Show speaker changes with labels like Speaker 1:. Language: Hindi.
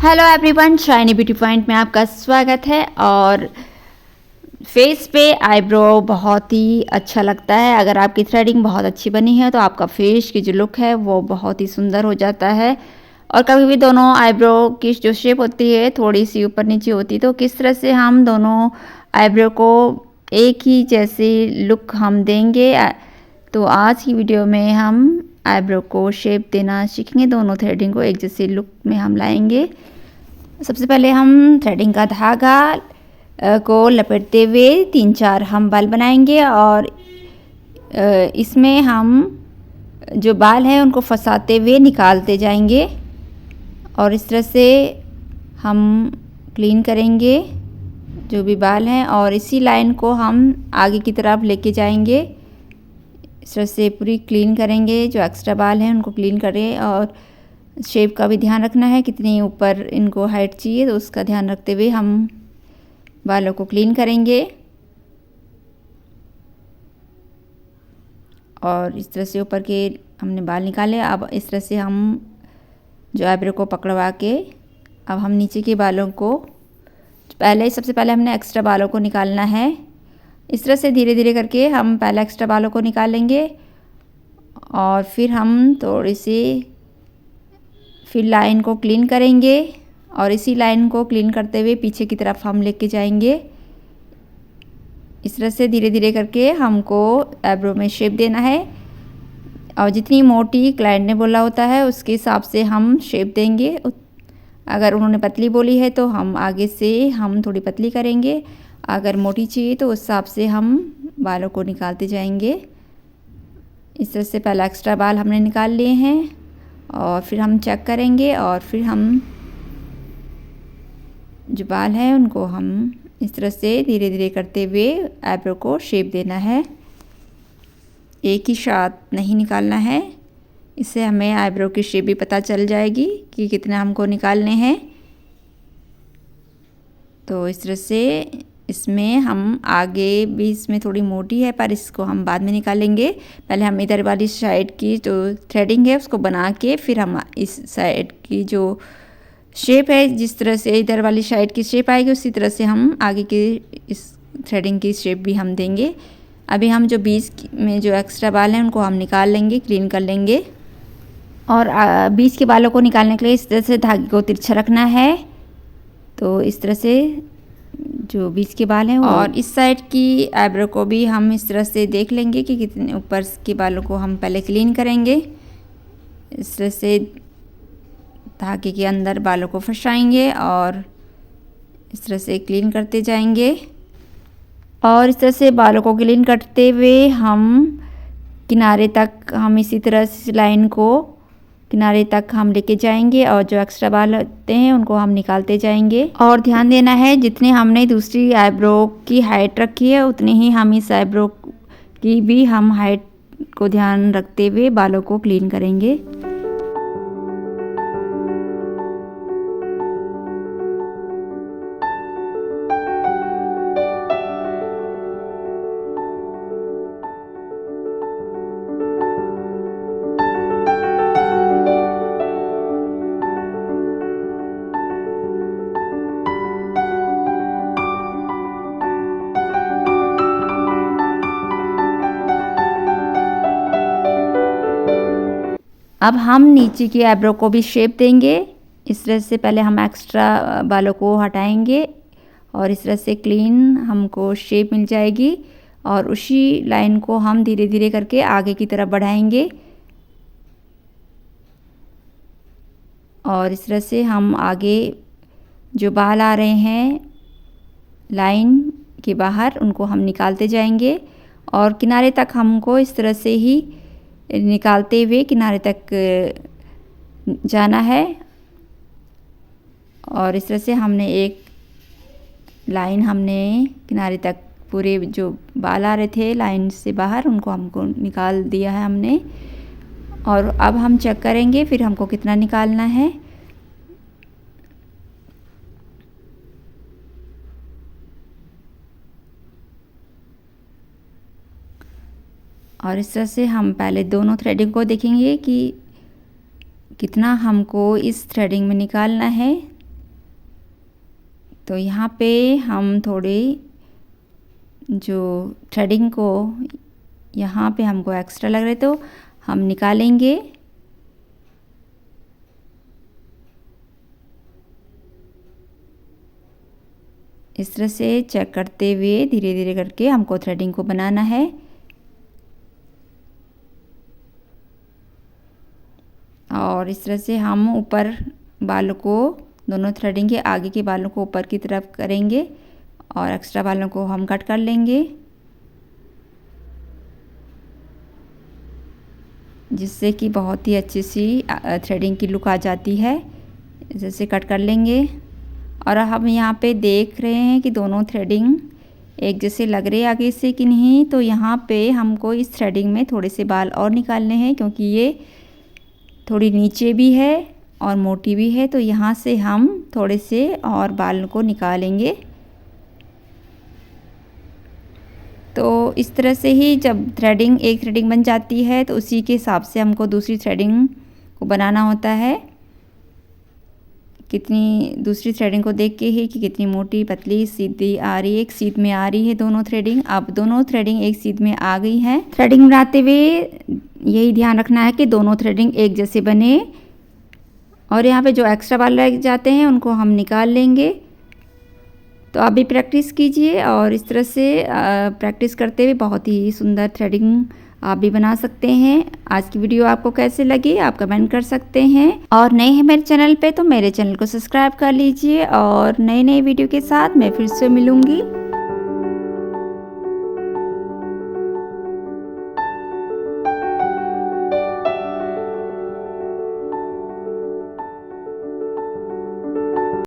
Speaker 1: Hello everyone, shiny beauty point में आपका स्वागत है। और फेस पे आईब्रो बहुत ही अच्छा लगता है। अगर आपकी थ्रेडिंग बहुत अच्छी बनी है तो आपका फेस की जो लुक है वो बहुत ही सुंदर हो जाता है। और कभी भी दोनों आईब्रो की जो शेप होती है थोड़ी सी ऊपर नीचे होती है, तो किस तरह से हम दोनों आईब्रो को एक ही जैसी लुक हम देंगे। तो आज की वीडियो में हम आईब्रो को शेप देना सीखेंगे। दोनों थ्रेडिंग को एक जैसी लुक में हम लाएंगे। सबसे पहले हम थ्रेडिंग का धागा को लपेटते हुए 3-4 हम बाल बनाएंगे और इसमें हम जो बाल हैं उनको फंसाते हुए निकालते जाएंगे और इस तरह से हम क्लीन करेंगे जो भी बाल हैं। और इसी लाइन को हम आगे की तरफ लेके जाएंगे। इस तरह से पूरी क्लीन करेंगे, जो एक्स्ट्रा बाल हैं उनको क्लीन करें। और शेप का भी ध्यान रखना है, कितनी ऊपर इनको हाइट चाहिए तो उसका ध्यान रखते हुए हम बालों को क्लीन करेंगे। और इस तरह से ऊपर के हमने बाल निकाले। अब इस तरह से हम जो आईब्रो को पकड़वा के अब हम नीचे के बालों को सबसे पहले हमने एक्स्ट्रा बालों को निकालना है। इस तरह से धीरे धीरे करके हम पहले एक्स्ट्रा बालों को निकालेंगे और फिर हम थोड़ी सी फिर लाइन को क्लीन करेंगे और इसी लाइन को क्लीन करते हुए पीछे की तरफ हम लेके जाएंगे। इस तरह से धीरे धीरे करके हमको आईब्रो में शेप देना है और जितनी मोटी क्लाइंट ने बोला होता है उसके हिसाब से हम शेप देंगे। अगर उन्होंने पतली बोली है तो हम आगे से हम थोड़ी पतली करेंगे, अगर मोटी चाहिए तो उस हिसाब से हम बालों को निकालते जाएंगे। इस तरह से पहला एक्स्ट्रा बाल हमने निकाल लिए हैं और फिर हम चेक करेंगे और फिर हम जो बाल हैं उनको हम इस तरह से धीरे धीरे करते हुए आईब्रो को शेप देना है। एक ही साथ नहीं निकालना है, इससे हमें आईब्रो की शेप भी पता चल जाएगी कि कितने हमको निकालने हैं। तो इस तरह से इसमें हम आगे भी इसमें थोड़ी मोटी है पर इसको हम बाद में निकालेंगे। पहले हम इधर वाली साइड की जो थ्रेडिंग है उसको बना के फिर हम इस साइड की जो शेप है, जिस तरह से इधर वाली साइड की शेप आएगी उसी तरह से हम आगे की इस थ्रेडिंग की शेप भी हम देंगे। अभी हम जो बीच में जो एक्स्ट्रा बाल हैं उनको हम निकाल लेंगे, क्लीन कर लेंगे। और बीच के बालों को निकालने के लिए इस तरह से धागे को तिरछा रखना है। तो इस तरह से जो बीच के बाल हैं और इस साइड की आईब्रो को भी हम इस तरह से देख लेंगे कि कितने ऊपर के बालों को हम पहले क्लीन करेंगे। इस तरह से धागे के अंदर बालों को फंसाएंगे और इस तरह से क्लीन करते जाएंगे। और इस तरह से बालों को क्लीन करते हुए हम किनारे तक हम इसी तरह से लाइन को किनारे तक हम लेके जाएंगे और जो एक्स्ट्रा बाल होते हैं उनको हम निकालते जाएंगे। और ध्यान देना है, जितने हमने दूसरी आईब्रो की हाइट रखी है उतनी ही हम इस आईब्रो की भी हम हाइट को ध्यान रखते हुए बालों को क्लीन करेंगे। अब हम नीचे की आईब्रो को भी शेप देंगे। इस तरह से पहले हम एक्स्ट्रा बालों को हटाएंगे और इस तरह से क्लीन हमको शेप मिल जाएगी और उसी लाइन को हम धीरे धीरे करके आगे की तरफ बढ़ाएंगे। और इस तरह से हम आगे जो बाल आ रहे हैं लाइन के बाहर उनको हम निकालते जाएंगे और किनारे तक हमको इस तरह से ही निकालते हुए किनारे तक जाना है। और इस तरह से हमने एक लाइन हमने किनारे तक पूरे जो बाल आ रहे थे लाइन से बाहर उनको हमको निकाल दिया है हमने। और अब हम चेक करेंगे फिर हमको कितना निकालना है। और इस तरह से हम पहले दोनों थ्रेडिंग को देखेंगे कि कितना हमको इस थ्रेडिंग में निकालना है। तो यहाँ पे हम थोड़ी जो थ्रेडिंग को यहाँ पे हमको एक्स्ट्रा लग रहे तो हम निकालेंगे। इस तरह से चेक करते हुए धीरे धीरे करके हमको थ्रेडिंग को बनाना है। और इस तरह से हम ऊपर बालों को, दोनों थ्रेडिंग के आगे के बालों को ऊपर की तरफ करेंगे और एक्स्ट्रा बालों को हम कट कर लेंगे, जिससे कि बहुत ही अच्छी सी थ्रेडिंग की लुक आ जाती है। जैसे कट कर लेंगे। और हम यहाँ पे देख रहे हैं कि दोनों थ्रेडिंग एक जैसे लग रहे हैं आगे से कि नहीं, तो यहाँ पे हमको इस थ्रेडिंग में थोड़े से बाल और निकालने हैं, क्योंकि ये थोड़ी नीचे भी है और मोटी भी है। तो यहाँ से हम थोड़े से और बाल को निकालेंगे। तो इस तरह से ही जब थ्रेडिंग, एक थ्रेडिंग बन जाती है तो उसी के हिसाब से हमको दूसरी थ्रेडिंग को बनाना होता है। कितनी दूसरी थ्रेडिंग को देख के ही कि कितनी मोटी, पतली, सीधी आ रही है, एक सीध में आ रही है दोनों थ्रेडिंग। अब दोनों थ्रेडिंग एक सीध में आ गई हैं। थ्रेडिंग बनाते हुए यही ध्यान रखना है कि दोनों थ्रेडिंग एक जैसे बने। और यहाँ पे जो एक्स्ट्रा बाल रह जाते हैं उनको हम निकाल लेंगे। तो आप भी प्रैक्टिस कीजिए और इस तरह से प्रैक्टिस करते हुए बहुत ही सुंदर थ्रेडिंग आप भी बना सकते हैं। आज की वीडियो आपको कैसे लगी आप कमेंट कर सकते हैं। और नए हैं मेरे चैनल पे तो मेरे चैनल को सब्सक्राइब कर लीजिए। और नए नए वीडियो के साथ मैं फिर से मिलूँगी।